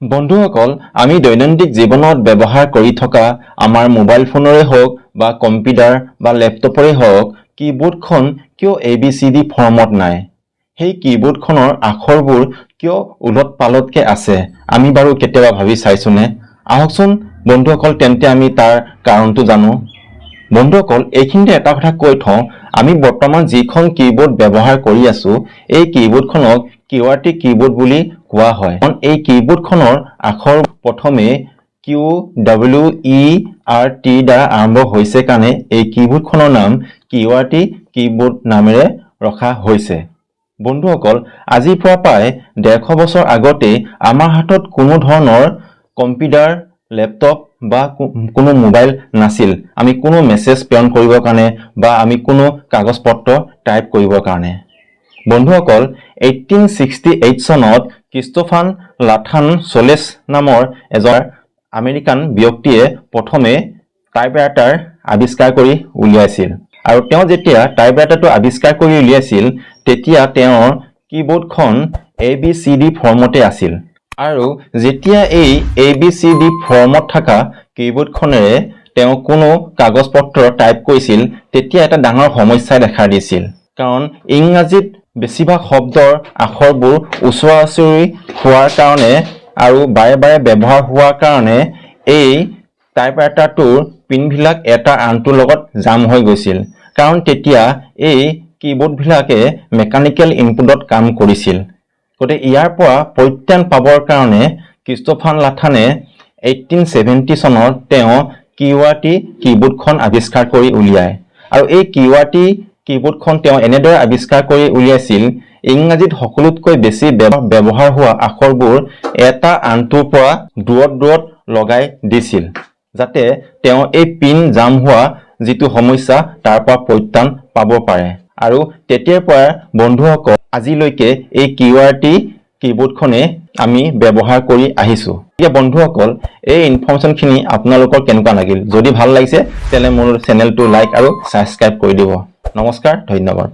বন্ধুসকল আমি দৈনন্দিন জীৱনত ব্যৱহাৰ কৰি থকা আমাৰ মোবাইল ফোনৰে হওক বা কম্পিউটাৰ বা ল্যাপটপৰে হওক কিবোৰ্ডখন কিয় ABCD ফৰ্মত নাই সেই কিবোৰ্ডখনৰ আখৰবোৰ কিয় উলট-পালটকে আছে আমি বাৰু কেতিয়াবা ভাবি চাইছোনে আহকচোন বন্ধুসকল তেন্তে আমি তাৰ কাৰণটো জানো বন্ধুসকল এইখিনিতে এটা কথা কৈ থওঁ আমি বৰ্তমান যিখন কিবোৰ্ড ব্যৱহাৰ কৰি আছো এই কিবোৰ্ডখনক QWERTY কিবোৰ্ড বুলি কোৱা হয় এই কিবোৰ্ডখনৰ আখৰ প্ৰথমে QWERT দ্বাৰা আৰম্ভ হৈছে কাৰণে এই কিবোৰ্ডখনৰ নাম QWERTY কিবোৰ্ড নামেৰে ৰখা হৈছে বন্ধুসকল আজি প্ৰায় 150 বছৰ আগতে আমাৰ হাতত কোনো ধৰণৰ কম্পিউটাৰ ল্যাপটপ বা কোনো মোবাইল নাছিল আমি কোনো মেছেজ প্ৰেৰণ কৰিবৰ কাৰণে বা আমি কোনো কাগজ পত্ৰ টাইপ কৰিবৰ কাৰণে বন্ধুসকল 1868 চনত ক্ৰিষ্টোফাৰ লাথান চলেছ নামৰ এজন আমেৰিকান ব্যক্তিয়ে প্ৰথমে টাইপৰাইটাৰ আৱিষ্কাৰ কৰি উলিয়াইছিল আৰু তেওঁ যেতিয়া টাইপৰাইটাৰটো আৱিষ্কাৰ কৰি উলিয়াইছিল তেতিয়া তেওঁৰ কিবোৰ্ডখন ABCD ফৰ্মতে আছিল আৰু যেতিয়া এই ABCD ফৰ্মত থকা কিবোৰ্ডখনেৰে তেওঁ কোনো কাগজ পত্ৰ টাইপ কৰিছিল তেতিয়া এটা ডাঙৰ সমস্যা দেখা দিছিল কাৰণ ইংৰাজীত বেছিভাগ শব্দৰ আখৰবোৰ উচ্চাৰণ হোৱাৰ কাৰণে আৰু বাৰে বাৰে ব্যৱহাৰ হোৱাৰ কাৰণে এই টাইপৰাইটাৰটোৰ পিনবিলাক এটা আনটোৰ লগত জাম হৈ গৈছিল কাৰণ তেতিয়া এই কিবোৰ্ডবিলাকে মেকানিক্যাল ইনপুটত কাম কৰিছিল গতে ইয়াৰ পৰা পৰিত্ৰাণ পাবৰ কাৰণে ক্ৰিষ্টোফাৰ লাথানে 1870 চনত তেওঁ QWERTY কিবোৰ্ডখন আৱিষ্কাৰ কৰি উলিয়ায় আৰু এই QWERTY কিবোৰ্ডখন তেওঁ এনেদৰে আৱিষ্কাৰ কৰি উলিয়াইছিল ইংৰাজীত সকলোতকৈ বেছি ব্যৱহাৰ হোৱা আখৰবোৰ এটা আনটোৰ পৰা দূৰত লগাই দিছিল যাতে তেওঁ এই পিন জাম হোৱা যিটো সমস্যা তাৰ পৰা পৰিত্ৰাণ পাব পাৰে আৰু তেতিয়াৰ পৰা বন্ধুসকল আজিলৈকে এই QWERTY কিবোৰ্ডখনে আমি ব্যৱহাৰ কৰি আহিছো এতিয়া বন্ধুসকল এই ইনফৰমেশনখিনি আপোনালোকৰ কেনেকুৱা লাগিল যদি ভাল লাগিছে তেলে মোৰ চেনেলটো লাইক আৰু সাবস্ক্ৰাইব কৰি দিব নমস্কাৰ ধন্যবাদ